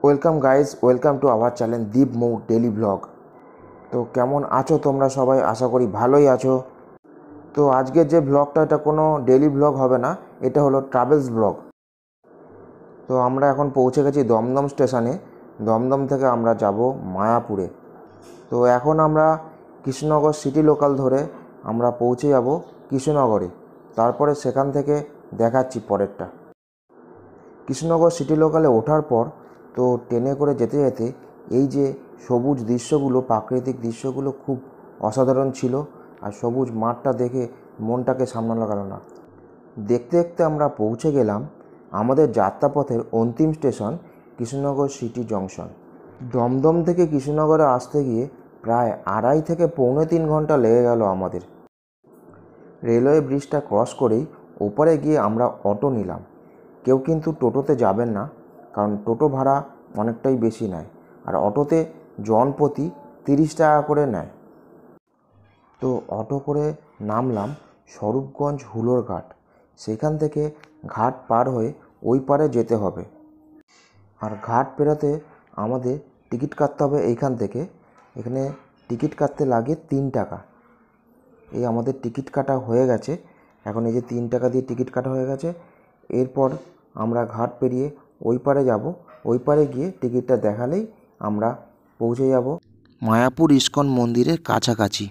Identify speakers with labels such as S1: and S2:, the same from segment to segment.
S1: Welcome guys, welcome to our channel Deep Mou daily blog. তো কেমন আছো তোমরা সবাই? আশা করি ভালোই আছো। তো আজকের যে ব্লগটা, এটা কোনো ডেলি ব্লগ হবে না, এটা হলো ট্রাভেলস ব্লগ। তো আমরা এখন পৌঁছে গেছি দমদম স্টেশনে। দমদম থেকে আমরা যাব মায়াপুরে। তো এখন আমরা কৃষ্ণনগর সিটি লোকাল ধরে আমরা পৌঁছে যাব কৃষ্ণনগরে। তারপরে সেখান থেকে দেখাচ্ছি পরেরটা। কৃষ্ণনগর সিটি লোকালে ওঠার পর তো ট্রেনে করে যেতে যেতে এই যে সবুজ দৃশ্যগুলো, প্রাকৃতিক দৃশ্যগুলো খুব অসাধারণ ছিল। আর সবুজ মাঠটা দেখে মনটাকে সামলানো গেল না। দেখতে দেখতে আমরা পৌঁছে গেলাম আমাদের যাত্রাপথের অন্তিম station Krishnanagar city junction. Dum Dum থেকে কৃষ্ণনগরে আসতে গিয়ে প্রায় 2.5 থেকে পৌনে 3 ঘন্টা লেগে গেল আমাদের। রেলওয়ে ব্রিজটা ক্রস করেই ওপারে গিয়ে আমরা অটো নিলাম। কেউ কিন্তু টোটোতে যাবেন না, কারণ টোটো ভাড়া অনেকটাই বেশি নেয়, আর অটোতে জনপ্রতি 30 টাকা করে নেয়। তো অটো করে নামলাম স্বরূপগঞ্জ হুলোর ঘাট। সেখান থেকে ঘাট পার হয়ে ওই পারে যেতে হবে। আর ঘাট পেরোতে আমাদের টিকিট কাটতে হবে এইখান থেকে। এখানে টিকিট কাটতে লাগে 3 টাকা। এই আমাদের টিকিট কাটা হয়ে গেছে। এখন এই যে 3 টাকা দিয়ে টিকিট কাটা হয়ে গেছে। এরপর আমরা ঘাট পেরিয়ে ওই পারে যাব। ওই পারে গিয়ে টিকিটটা দেখালেই আমরা পৌঁছে যাব মায়াপুর ইস্কন মন্দিরের কাছাকাছি।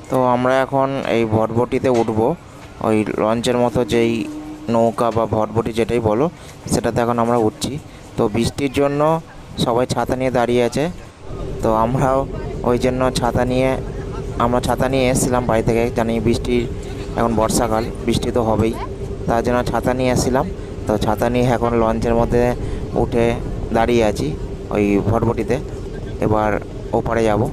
S1: তো আমরা এখন এই ভটভটিতে উঠব, ওই লঞ্চের মতো যেই নৌকা বা ভটভটি যেটাই বলো, সেটাতে এখন আমরা উঠছি। তো বৃষ্টির জন্য সবাই ছাতা নিয়ে দাঁড়িয়ে আছে। তো আমরাও ওই জন্য আমরা ছাতা নিয়ে এসেছিলাম বাড়ি থেকে। জানি বৃষ্টির, এখন বর্ষাকাল, বৃষ্টি তো হবেই, তার জন্য ছাতা নিয়ে এসেছিলাম। তো ছাতা নিয়ে এখন লঞ্চের মধ্যে উঠে দাঁড়িয়ে আছি ওই ভটভটিতে। এবার ওপারে যাব।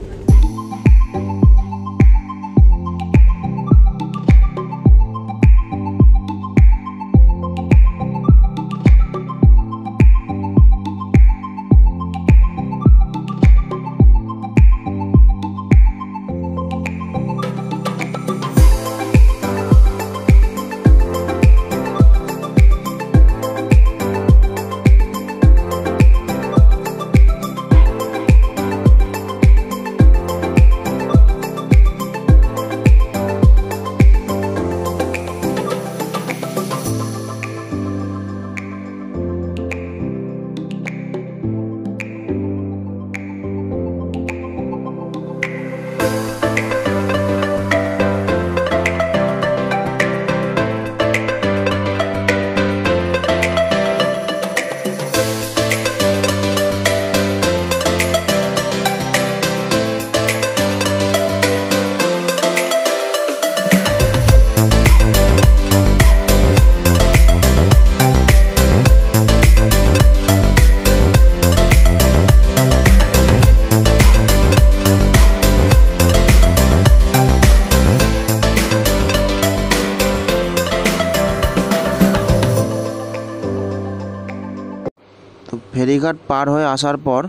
S1: তো ফেরিঘাট পার হয়ে আসার পর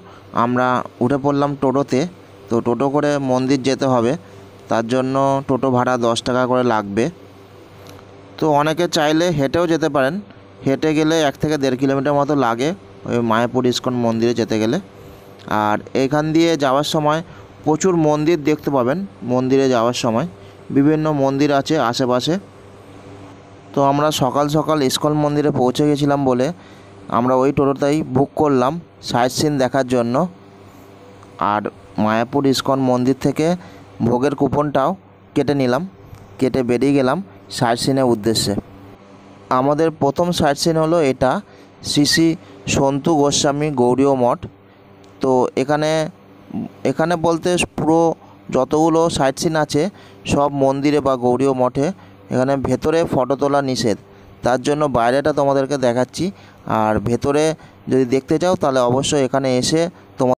S1: আমরা উঠে পড়লাম টোটোতে। তো টোটো করে মন্দির যেতে হবে, তার জন্য টোটো ভাড়া 10 টাকা করে লাগবে। তো অনেকে চাইলে হেঁটেও যেতে পারেন। হেঁটে গেলে 1 থেকে 1.5 কিলোমিটার মতো লাগে ওই মায়াপুর ইস্কন মন্দিরে যেতে গেলে। আর এখান দিয়ে যাওয়ার সময় প্রচুর মন্দির দেখতে পাবেন। মন্দিরে যাওয়ার সময় বিভিন্ন মন্দির আছে আশেপাশে। তো আমরা সকাল সকাল ইস্কন মন্দিরে পৌঁছে গেছিলাম বলে আমরা ওই টোটোটাই বুক করলাম সাইট সিন দেখার জন্য। আর মায়াপুর ইস্কন মন্দির থেকে ভোগের কুপনটাও কেটে নিলাম, কেটে বেরিয়ে গেলাম সাইট সিনের উদ্দেশ্যে। আমাদের প্রথম সাইট সিন হলো এটা, শ্রী শ্রী সন্তু গোস্বামী গৌড়ীয় মঠ। তো এখানে বলতে পুরো যতগুলো সাইট সিন আছে সব মন্দিরে বা গৌড়ীয় মঠে। এখানে ভেতরে ফটো তোলা নিষেধ, তার জন্য বাইরেটা তোমাদেরকে দেখাচ্ছি। আর ভেতরে যদি দেখতে চাও তাহলে অবশ্যই এখানে এসে তোমার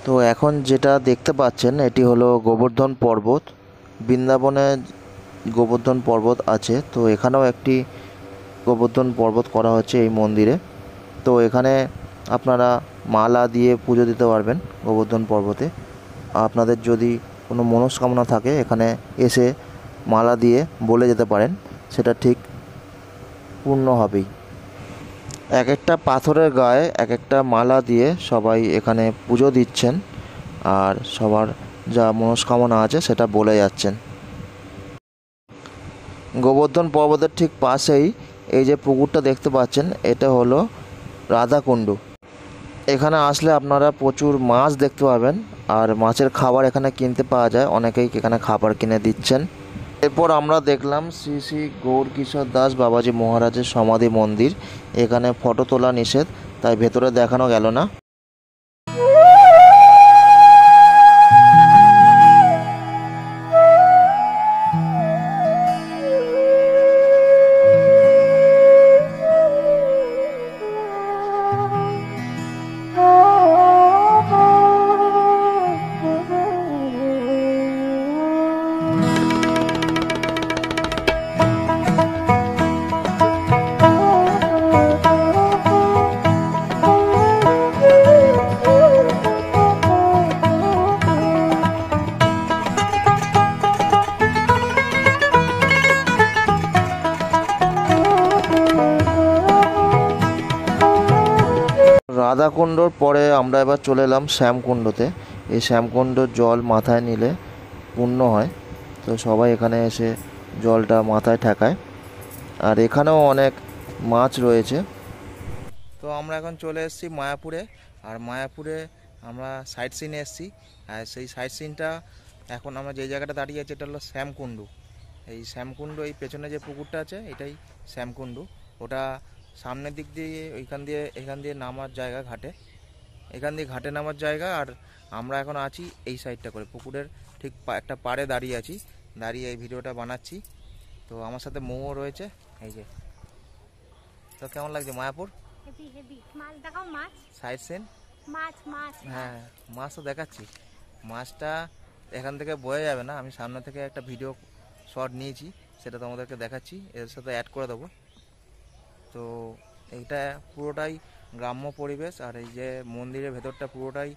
S1: তো এখন যেটা দেখতে পাচ্ছেন এটি হলো গোবর্ধন পর্বত। বৃন্দাবনে গোবর্ধন পর্বত আছে, তো এখানেও একটি গোবর্ধন পর্বত করা হচ্ছে এই মন্দিরে। তো এখানে আপনারা মালা দিয়ে পুজো দিতে পারবেন গোবর্ধন পর্বতে। আপনাদের যদি কোনো মনস্কামনা থাকে এখানে এসে মালা দিয়ে বলে যেতে পারেন, সেটা ঠিক পূর্ণ হবেই। এক একটা পাথরের গায়ে এক একটা মালা দিয়ে সবাই এখানে পুজো দিচ্ছেন আর সবার যা মনস্কামনা আছে সেটা বলে যাচ্ছেন। গোবর্ধন পর্বতের ঠিক পাশেই এই যে পুকুরটা দেখতে পাচ্ছেন এটা হলো রাধাকুণ্ড। এখানে আসলে আপনারা প্রচুর মাছ দেখতে পাবেন আর মাছের খাবার এখানে কিনতে পাওয়া যায়, অনেকেই এখানে খাবার কিনে দিচ্ছেন। এরপর আমরা দেখলাম শ্রী শ্রী গৌরকিশোর দাস বাবাজি মহারাজের সমাধি মন্দির। এখানে ফটো তোলা নিষেধ, তাই ভেতরে দেখানো গেল না। রাধাকুণ্ডর পরে আমরা এবার চলে এলাম শ্যামকুণ্ডতে। এই শ্যামকুণ্ডর জল মাথায় নিলে পুণ্য হয়, তো সবাই এখানে এসে জলটা মাথায় ঠেকায়। আর এখানেও অনেক মাছ রয়েছে। তো আমরা এখন চলে এসেছি মায়াপুরে, আর মায়াপুরে আমরা সাইট সিনে এসেছি। আর সেই সাইট সিনটা এখন আমরা যে জায়গাটা দাঁড়িয়ে আছি এটা হলো শ্যামকুণ্ড। এই শ্যামকুণ্ড, এই পেছনে যে পুকুরটা আছে এটাই শ্যামকুণ্ড। ওটা সামনের দিক দিয়ে এখান দিয়ে নামার জায়গা ঘাটে, এখান দিয়ে ঘাটে নামার জায়গা। আর আমরা এখন আছি এই সাইডটা করে পুকুরের ঠিক একটা পাড়ে দাঁড়িয়ে আছি, দাঁড়িয়ে এই ভিডিওটা বানাচ্ছি। তো আমার সাথে মৌ রয়েছে, এই যে। তো কেমন লাগছে মায়াপুর? সাইড সিন হ্যাঁ, মাছ তো দেখাচ্ছি। মাছটা এখান থেকে বোঝা যাবে না, আমি সামনে থেকে একটা ভিডিও শট নিয়েছি, সেটা তোমাদেরকে দেখাচ্ছি, এর সাথে অ্যাড করে দেবো। তো এইটা পুরোটাই গ্রাম্য পরিবেশ, আর এই যে মন্দিরের ভেতরটা পুরোটাই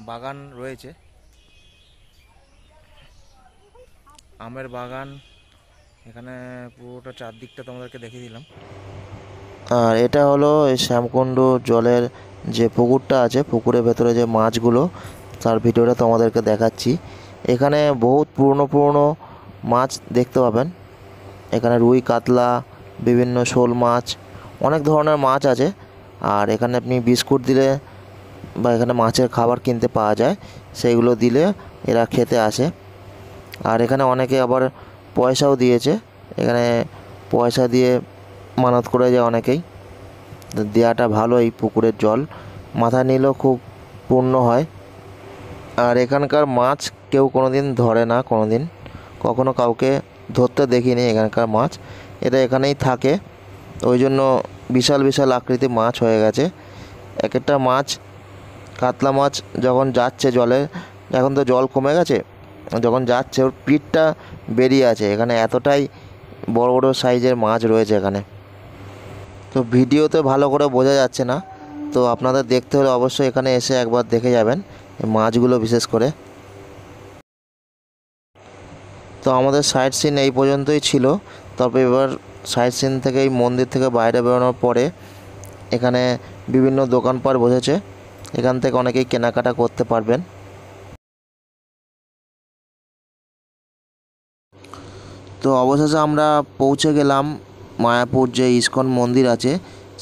S1: বাগান রয়েছে, আমের বাগান। এখানে পুরোটা চারদিকটা তোমাদেরকে দেখিয়ে দিলাম। আর এটা হলো এই শ্যামকুণ্ড জলের যে পুকুরটা আছে, পুকুরের ভেতরে যে মাছগুলো, তার ভিডিওটা তোমাদেরকে দেখাচ্ছি। এখানে বহুত পুরনো পুরনো মাছ দেখতে পাবেন। এখানে রুই, কাতলা, বিভিন্ন শোল মাছ, অনেক ধরনের মাছ আছে। আর এখানে আপনি বিস্কুট দিলে বা এখানে মাছের খাবার কিনতে পাওয়া যায়, সেইগুলো দিলে এরা খেতে আসে। আর এখানে অনেকে আবার পয়সাও দিয়েছে, এখানে পয়সা দিয়ে মানত করে যায় অনেকেই। দেওয়াটা ভালো, এই পুকুরের জল মাথা নিলেও খুব পূর্ণ হয়। আর এখানকার মাছ কেউ কোনো দিন ধরে না, কখনো কাউকে ধরতে দেখিনি এখানকার মাছ। এটা এখানেই থাকে, ওই জন্য বিশাল বিশাল আকৃতির মাছ হয়ে গেছে। এক একটা মাছ, কাতলা মাছ যখন যাচ্ছে জলে, এখন তো জল কমে গেছে, যখন যাচ্ছে ওর পিঠটা বেরিয়ে আছে, এখানে এতটাই বড় বড় সাইজের মাছ রয়েছে এখানে। তো ভিডিওতে ভালো করে বোঝা যাচ্ছে না, তো আপনাদের দেখতে হলে অবশ্যই এখানে এসে একবার দেখে যাবেন এই মাছগুলো বিশেষ করে। তো আমাদের সাইট সিন এই পর্যন্তই ছিল। তবে এবার সাইট সিন থেকে এই মন্দির থেকে বাইরে বেরোনোর পরে এখানে বিভিন্ন দোকানপাট বসেছে, এখান থেকে অনেকেই কেনাকাটা করতে পারবেন। তো অবশেষে আমরা পৌঁছে গেলাম মায়াপুর যে ইস্কন মন্দির আছে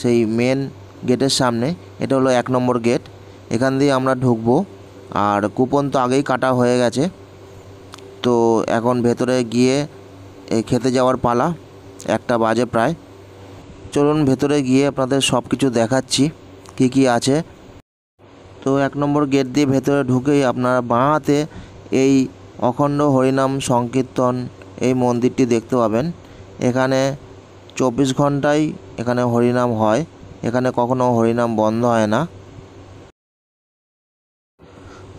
S1: সেই মেন গেটের সামনে। এটা হলো 1 নম্বর গেট, এখান দিয়ে আমরা ঢুকবো। আর কুপন তো আগেই কাটা হয়ে গেছে, তো এখন ভেতরে গিয়ে খেতে যাওয়ার পালা। 1টা বাজে প্রায়। চলুন ভেতরে গিয়ে আপনাদের সব কিছু দেখাচ্ছি কি কি আছে। তো 1 নম্বর গেট দিয়ে ভেতরে ঢুকেই আপনারা বাঁ হাতে এই অখণ্ড হরিনাম সংকীর্তন এই মন্দিরটি দেখতে পাবেন। এখানে 24 ঘন্টাই এখানে হরিনাম হয়, এখানে কখনো হরিনাম বন্ধ হয় না।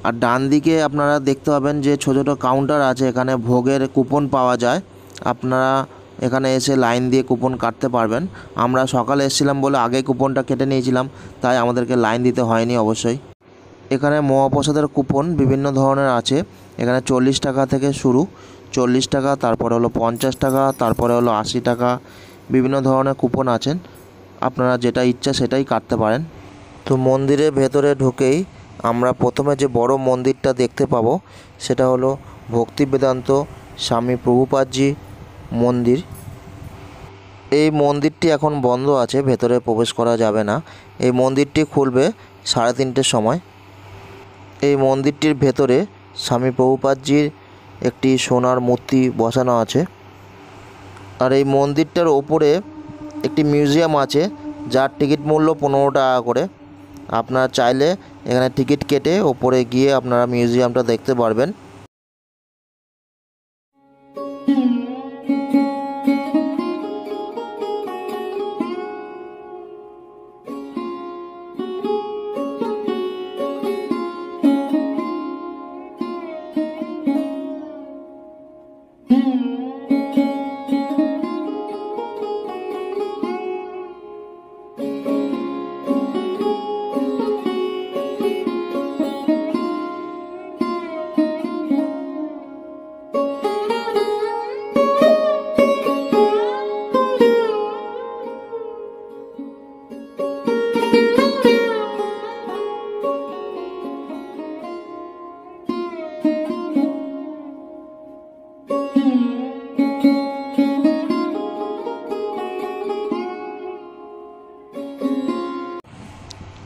S1: আর ডান দিকে আপনারা দেখতে পাবেন যে ছোটো ছোটো কাউন্টার আছে, এখানে ভোগের কুপন পাওয়া যায়। আপনারা এখানে এসে লাইন দিয়ে কুপন কাটতে পারবেন। আমরা সকালে এসেছিলাম বলে আগে কুপনটা কেটে নিয়েছিলাম, তাই আমাদেরকে লাইন দিতে হয়নি অবশ্যই। এখানে মহাপ্রসাদের কুপন বিভিন্ন ধরনের আছে। এখানে 40 টাকা থেকে শুরু, 40 টাকা, তারপরে হলো 50 টাকা, তারপরে হলো 80 টাকা, বিভিন্ন ধরনের কুপন আছেন। আপনারা যেটা ইচ্ছা সেটাই কাটতে পারেন। তো মন্দিরের ভেতরে ঢুকেই আমরা প্রথমে যে বড় মন্দিরটা দেখতে পাবো সেটা হলো ভক্তি বেদান্ত স্বামী প্রভুপাদজি মন্দির। এই মন্দিরটি এখন বন্ধ আছে, ভেতরে প্রবেশ করা যাবে না। এই মন্দিরটি খুলবে 3:30টার সময়। এই মন্দিরটির ভেতরে স্বামী প্রভুপাদজির একটি সোনার মূর্তি বসানো আছে। আর এই মন্দিরটার ওপরে একটি মিউজিয়াম আছে, যার টিকিট মূল্য 15 টাকা করে। আপনারা চাইলে এখানে টিকিট কেটে ওপরে গিয়ে আপনারা মিউজিয়ামটা দেখতে পারবেন।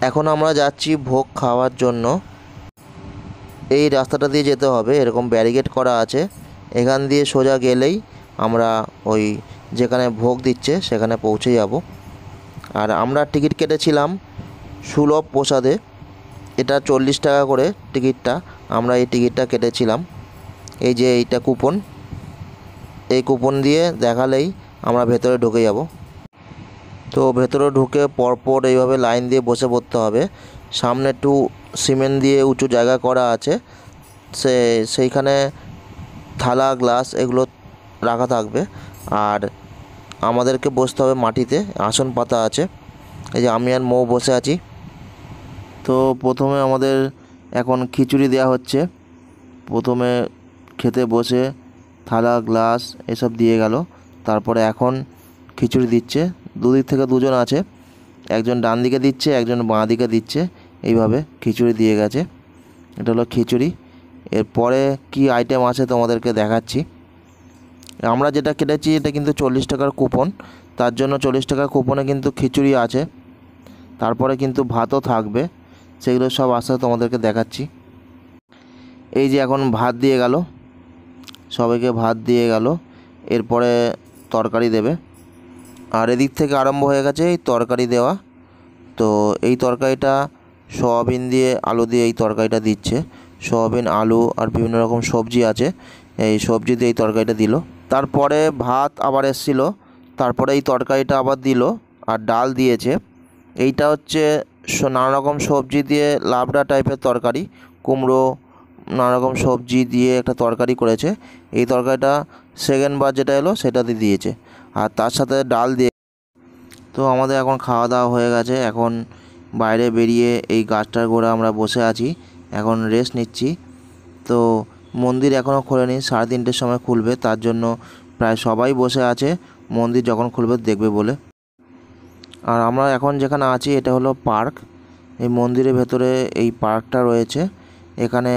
S1: এখন আমরা যাচ্ছি ভোগ খাওয়ার জন্য। এই রাস্তাটা দিয়ে যেতে হবে, এরকম ব্যারিকেড করা আছে। এখান দিয়ে সোজা গেলেই আমরা ওই যেখানে ভোগ দিচ্ছে সেখানে পৌঁছে যাব। আর আমরা টিকিট কেটেছিলাম সুলভ প্রসাদে, এটা 40 টাকা করে টিকিটটা। আমরা এই টিকিটটা কেটেছিলাম। এই যে এইটা কুপন, এই কুপন দিয়ে দেখালেই আমরা ভেতরে ঢুকে যাব। তো ভেতরে ঢুকে পরপর এইভাবে লাইন দিয়ে বসে পড়তে হবে। সামনে একটু সিমেন্ট দিয়ে উঁচু জায়গা করা আছে, সেইখানে থালা গ্লাস এগুলো রাখা থাকবে। আর আমাদেরকে বসতে হবে মাটিতে, আসন পাতা আছে। এই যে আমি আর মৌ বসে আছি। তো প্রথমে আমাদের এখন খিচুড়ি দেওয়া হচ্ছে। প্রথমে খেতে বসে থালা গ্লাস এসব দিয়ে গেল, তারপরে এখন খিচুড়ি দিচ্ছে। দুদিক থেকে দুজন আছে, একজন ডান দিকে দিচ্ছে, একজন বাঁ দিকে দিচ্ছে। এইভাবে খিচুড়ি দিয়ে গেছে। এটা হলো খিচুড়ি। এরপরে কি আইটেম আছে তোমাদেরকে দেখাচ্ছি। আমরা যেটা কেটেছি এটা কিন্তু 40 টাকার কুপন, তার জন্য 40 টাকার কুপনে কিন্তু খিচুড়ি আছে, তারপরে কিন্তু ভাতও থাকবে। সেগুলো সব আস্তে আস্তে তোমাদেরকে দেখাচ্ছি। এই যে এখন ভাত দিয়ে গেল, সবাইকে ভাত দিয়ে গেল। এরপরে তরকারি দেবে। আর এদিক থেকে আরম্ভ হয়ে গেছে এই তরকারি দেওয়া। তো এই তরকারিটা সয়াবিন দিয়ে আলু দিয়ে এই তরকারিটা দিচ্ছে। সয়াবিন, আলু আর বিভিন্ন রকম সবজি আছে, এই সবজি দিয়ে এই তরকারিটা দিল। তারপরে ভাত আবার এসেছিল, তারপরে এই তরকারিটা আবার দিল, আর ডাল দিয়েছে। এইটা হচ্ছে নানা রকম সবজি দিয়ে লাবড়া টাইপের তরকারি, কুমড়ো, নানা রকম সবজি দিয়ে একটা তরকারি করেছে। এই তরকারিটা সেকেন্ড বার যেটা এলো সেটা দিয়ে দিয়েছে, আর তার সাথে ডাল দিয়ে। তো আমাদের এখন খাওয়া দাওয়া হয়ে গেছে। এখন বাইরে বেরিয়ে এই গাছটার গোড়া আমরা বসে আছি, এখন রেস্ট নিচ্ছি। তো মন্দির এখনও খোলেনি, 3:30টার সময় খুলবে, তার জন্য প্রায় সবাই বসে আছে মন্দির যখন খুলবে দেখবে বলে। আর আমরা এখন যেখানে আছি এটা হলো পার্ক। এই মন্দিরের ভেতরে এই পার্কটা রয়েছে। এখানে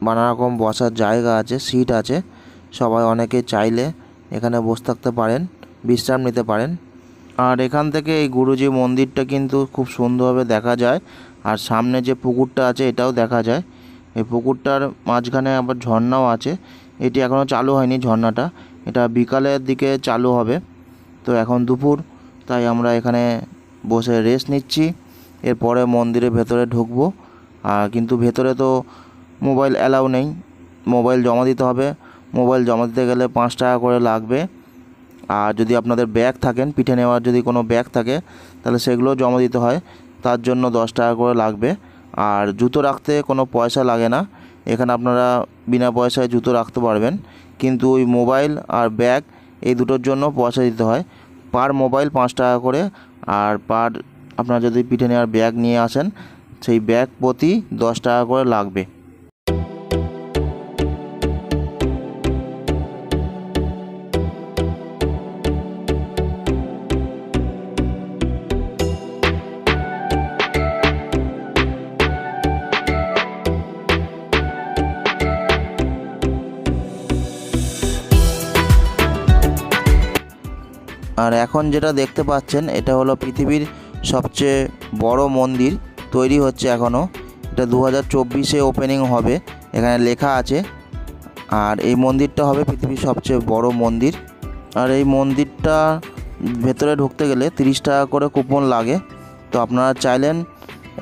S1: নানা রকম বসার জায়গা আছে, সিট আছে। সবাই অনেকে চাইলে এখানে বসে থাকতে পারেন, বিশ্রাম নিতে পারেন। আর এখান থেকে এই গুরুজি মন্দিরটা কিন্তু খুব সুন্দরভাবে দেখা যায়। আর সামনে যে পুকুরটা আছে এটাও দেখা যায়। এই পুকুরটার মাঝখানে আবার ঝর্ণাও আছে। এটি এখনও চালু হয়নি ঝর্ণাটা, এটা বিকালের দিকে চালু হবে। তো এখন দুপুর, তাই আমরা এখানে বসে রেস্ট নিচ্ছি। এরপরে মন্দিরের ভেতরে ঢুকবো। আর কিন্তু ভেতরে তো মোবাইল অ্যালাউ নেই, মোবাইল জমা দিতে হবে। মোবাইল জমা দিতে গেলে 5 টাকা করে লাগবে। আর যদি আপনাদের ব্যাগ থাকেন, পিঠে নেওয়ার যদি কোনো ব্যাগ থাকে, তাহলে সেগুলো জমা দিতে হয়, তার জন্য 10 টাকা করে লাগবে।
S2: আর জুতো রাখতে কোনো পয়সা লাগে না, এখানে আপনারা বিনা পয়সায় জুতো রাখতে পারবেন। কিন্তু ওই মোবাইল আর ব্যাগ এই দুটোর জন্য পয়সা দিতে হয়। পার মোবাইল 5 টাকা করে, আর পার আপনারা যদি পিঠে নেওয়ার ব্যাগ নিয়ে আসেন সেই ব্যাগ প্রতি 10 টাকা করে লাগবে। আর এখন যেটা দেখতে পাচ্ছেন এটা হলো পৃথিবীর সবচেয়ে বড় মন্দির, তৈরি হচ্ছে এখনও। এটা 2024-এ ওপেনিং হবে, এখানে লেখা আছে। আর এই মন্দিরটা হবে পৃথিবীর সবচেয়ে বড় মন্দির। আর এই মন্দিরটা ভেতরে ঢুকতে গেলে 30 টাকা করে কুপন লাগে। তো আপনারা চাইলেন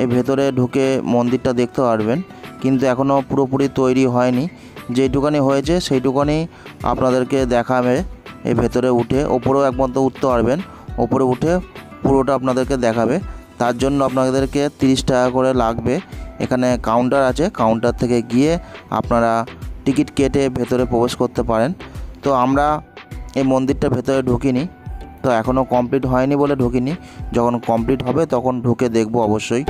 S2: এই ভেতরে ঢুকে মন্দিরটা দেখতে পারবেন, কিন্তু এখনও পুরোপুরি তৈরি হয়নি। যেইটুকানি হয়েছে সেইটুকানি আপনাদেরকে দেখাবে। এই ভেতরে উঠে ওপরেও একমাত্র উঠতে পারবেন, ওপরে উঠে পুরোটা আপনাদেরকে দেখাবে। তার জন্য আপনাদেরকে 30 টাকা করে লাগবে। এখানে কাউন্টার আছে, কাউন্টার থেকে গিয়ে আপনারা টিকিট কেটে ভেতরে প্রবেশ করতে পারেন। তো আমরা এই মন্দিরটা ভেতরে ঢুকিনি, তো এখনও কমপ্লিট হয়নি বলে ঢুকিনি। যখন কমপ্লিট হবে তখন ঢুকে দেখব অবশ্যই।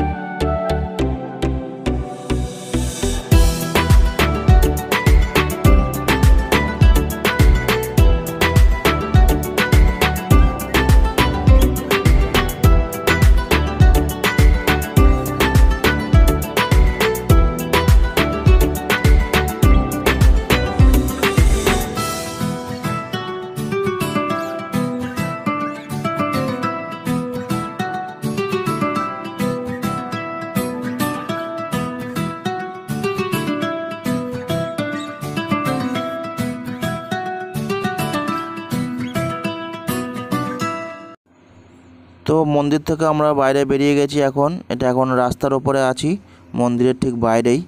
S2: তো মন্দির থেকে আমরা বাইরে বেরিয়ে গেছি এখন। এখন রাস্তার ওপরে আছি, মন্দিরের ঠিক বাইরেই।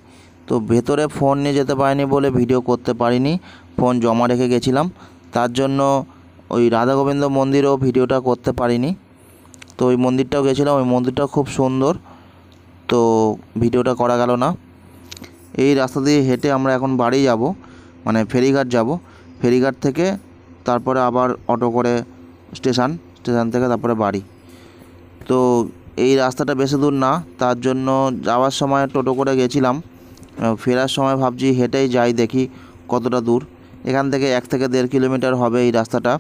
S2: তো ভেতরে ফোন নিয়ে যেতে পারিনি বলে ভিডিও করতে পারিনি, ফোন জমা রেখে গেছিলাম। তার জন্য ওই রাধা গোবিন্দ মন্দিরেও ভিডিওটা করতে পারিনি। তো ওই মন্দিরটাও গেছিলাম, ওই মন্দিরটাও খুব সুন্দর, তো ভিডিওটা করা গেল না। এই রাস্তা দিয়ে হেঁটে আমরা এখন বাড়ি যাব, মানে ফেরিঘাট যাব। ফেরিঘাট থেকে তারপরে আবার অটো করে স্টেশন থেকে তারপরে বাড়ি। তো এই রাস্তাটা বেশি দূর না, তার জন্য যাওয়ার সময় টোটো করে গেছিলাম, ফেরার সময় ভাবছি হেঁটেই যাই, দেখি কতটা দূর। এখান থেকে 1 থেকে 1.5 কিলোমিটার হবে এই রাস্তাটা।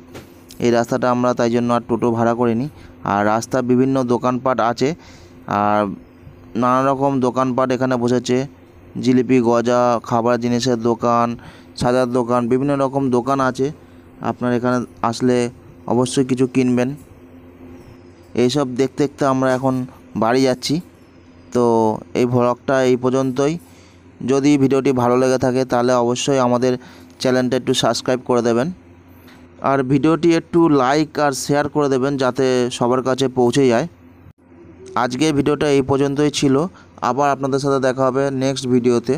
S2: এই রাস্তাটা আমরা তাই জন্য আর টোটো ভাড়া করিনি। আর রাস্তা বিভিন্ন দোকানপাট আছে, আর নানা রকম দোকানপাট এখানে বসেছে। জিলিপি, গজা, খাবার জিনিসের দোকান, সাজার দোকান, বিভিন্ন রকম দোকান আছে। আপনার এখানে আসলে অবশ্যই কিছু কিনবেন। এইসব দেখতে দেখতে আমরা এখন বাড়ি যাচ্ছি। তো এই ভ্লগটা এই পর্যন্তই। যদি ভিডিওটি ভালো লেগে থাকে তাহলে অবশ্যই আমাদের চ্যানেলটা একটু সাবস্ক্রাইব করে দেবেন, আর ভিডিওটি একটু লাইক আর শেয়ার করে দেবেন যাতে সবার কাছে পৌঁছে যায়। আজকে ভিডিওটা এই পর্যন্তই ছিল, আবার আপনাদের সাথে দেখা হবে নেক্সট ভিডিওতে।